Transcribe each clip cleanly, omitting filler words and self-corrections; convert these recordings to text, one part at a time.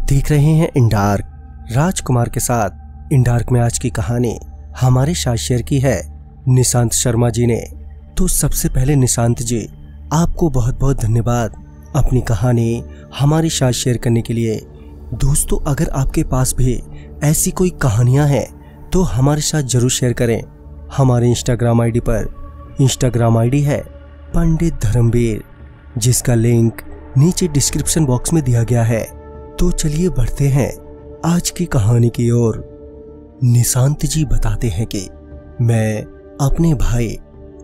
देख रहे हैं इन डार्क राजकुमार के साथ। इन डार्क में आज की कहानी हमारे साथ शेयर की है निशांत शर्मा जी ने। तो सबसे पहले निशांत जी, आपको बहुत बहुत धन्यवाद अपनी कहानी हमारे साथ शेयर करने के लिए। दोस्तों, अगर आपके पास भी ऐसी कोई कहानियां हैं तो हमारे साथ जरूर शेयर करें। हमारे इंस्टाग्राम आईडी पर इंस्टाग्राम आईडी है पंडित धर्मवीर, जिसका लिंक नीचे डिस्क्रिप्शन बॉक्स में दिया गया है। तो चलिए बढ़ते हैं आज की कहानी की ओर। निशांत जी बताते हैं कि मैं अपने भाई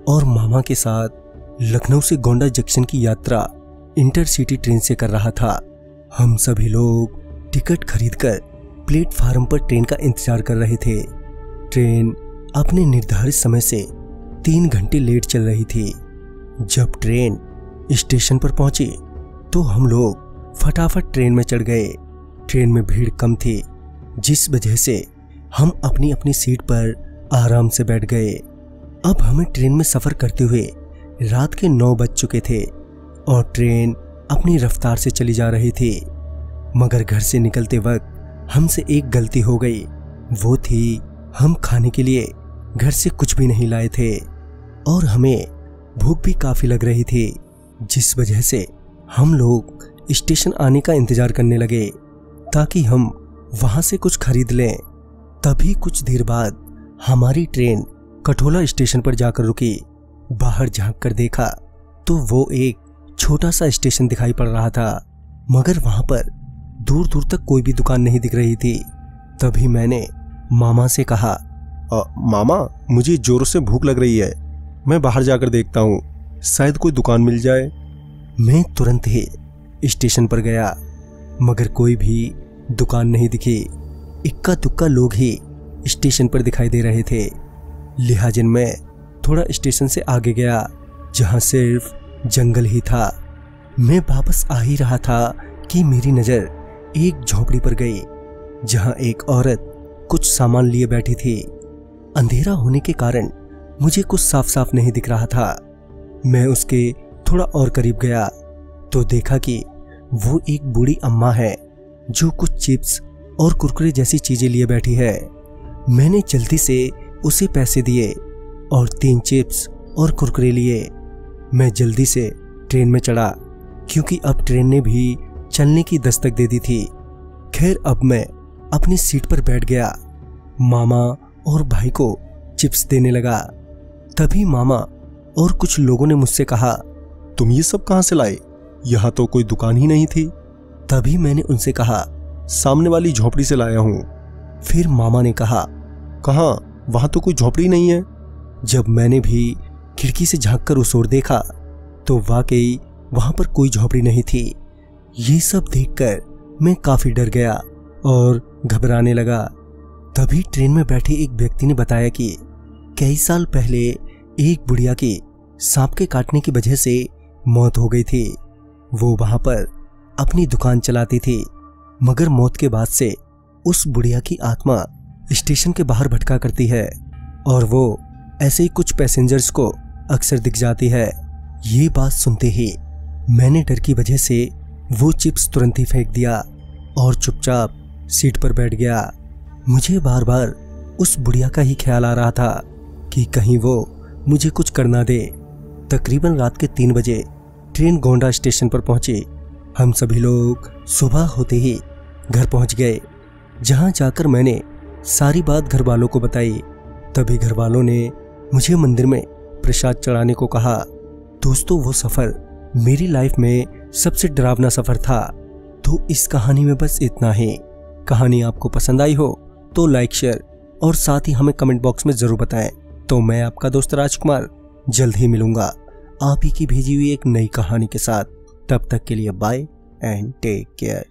और मामा के साथ लखनऊ से गोंडा जंक्शन की यात्रा इंटरसिटी ट्रेन से कर रहा था। हम सभी लोग टिकट खरीदकर प्लेटफार्म पर ट्रेन का इंतजार कर रहे थे। ट्रेन अपने निर्धारित समय से 3 घंटे लेट चल रही थी। जब ट्रेन स्टेशन पर पहुंची तो हम लोग फटाफट ट्रेन में चढ़ गए। ट्रेन में भीड़ कम थी, जिस वजह से हम अपनी अपनी सीट पर आराम से बैठ गए। अब हमें ट्रेन में सफर करते हुए रात के 9 बज चुके थे और ट्रेन अपनी रफ्तार से चली जा रही थी। मगर घर से निकलते वक्त हमसे एक गलती हो गई। वो थी, हम खाने के लिए घर से कुछ भी नहीं लाए थे और हमें भूख भी काफी लग रही थी, जिस वजह से हम लोग स्टेशन आने का इंतजार करने लगे ताकि हम वहां से कुछ खरीद लें। तभी कुछ देर बाद हमारी ट्रेन कठोला स्टेशन पर जाकर रुकी। बाहर झांक कर देखा तो वो एक छोटा सा स्टेशन दिखाई पड़ रहा था, मगर वहां पर दूर दूर तक कोई भी दुकान नहीं दिख रही थी। तभी मैंने मामा से कहा, मामा, मुझे जोरों से भूख लग रही है, मैं बाहर जाकर देखता हूँ, शायद कोई दुकान मिल जाए। मैं तुरंत ही स्टेशन पर गया, मगर कोई भी दुकान नहीं दिखी। इक्का दुक्का लोग ही स्टेशन पर दिखाई दे रहे थे। लिहाजन मैं थोड़ा स्टेशन से आगे गया, जहां सिर्फ जंगल ही था। मैं वापस आ ही रहा था कि मेरी नजर एक झोपड़ी पर गई, जहां एक औरत कुछ सामान लिए बैठी थी। अंधेरा होने के कारण मुझे कुछ साफ साफ नहीं दिख रहा था। मैं उसके थोड़ा और करीब गया तो देखा कि वो एक बूढ़ी अम्मा है जो कुछ चिप्स और कुरकुरे जैसी चीजें लिए बैठी है। मैंने जल्दी से उसे पैसे दिए और 3 चिप्स और कुरकुरे लिए। मैं जल्दी से ट्रेन में चढ़ा, क्योंकि अब ट्रेन ने भी चलने की दस्तक दे दी थी। खैर, अब मैं अपनी सीट पर बैठ गया। मामा और भाई को चिप्स देने लगा। तभी मामा और कुछ लोगों ने मुझसे कहा, तुम ये सब कहां से लाए? यहाँ तो कोई दुकान ही नहीं थी। तभी मैंने उनसे कहा, सामने वाली झोपड़ी से लाया हूँ। फिर मामा ने कहा, कहाँ? वहां तो कोई झोपड़ी नहीं है। जब मैंने भी खिड़की से झांककर उस ओर देखा तो वाकई वहां पर कोई झोपड़ी नहीं थी। ये सब देखकर मैं काफी डर गया और घबराने लगा। तभी ट्रेन में बैठे एक व्यक्ति ने बताया कि कई साल पहले एक बुढ़िया की सांप के काटने की वजह से मौत हो गई थी। वो वहां पर अपनी दुकान चलाती थी, मगर मौत के बाद से उस बुढ़िया की आत्मा स्टेशन के बाहर भटका करती है और वो ऐसे ही कुछ पैसेंजर्स को अक्सर दिख जाती है। ये बात सुनते ही मैंने डर की वजह से वो चिप्स तुरंत ही फेंक दिया और चुपचाप सीट पर बैठ गया। मुझे बार बार उस बुढ़िया का ही ख्याल आ रहा था कि कहीं वो मुझे कुछ कर ना दे। तकरीबन रात के 3 बजे ट्रेन गोंडा स्टेशन पर पहुंची। हम सभी लोग सुबह होते ही घर पहुंच गए, जहां जाकर मैंने सारी बात घर वालों को बताई। तभी घर वालों ने मुझे मंदिर में प्रसाद चढ़ाने को कहा। दोस्तों, वो सफर मेरी लाइफ में सबसे डरावना सफर था। तो इस कहानी में बस इतना ही। कहानी आपको पसंद आई हो तो लाइक, शेयर और साथ ही हमें कमेंट बॉक्स में जरूर बताएं। तो मैं आपका दोस्त राजकुमार जल्द ही मिलूंगा आप ही की भेजी हुई एक नई कहानी के साथ। तब तक के लिए बाय एंड टेक केयर।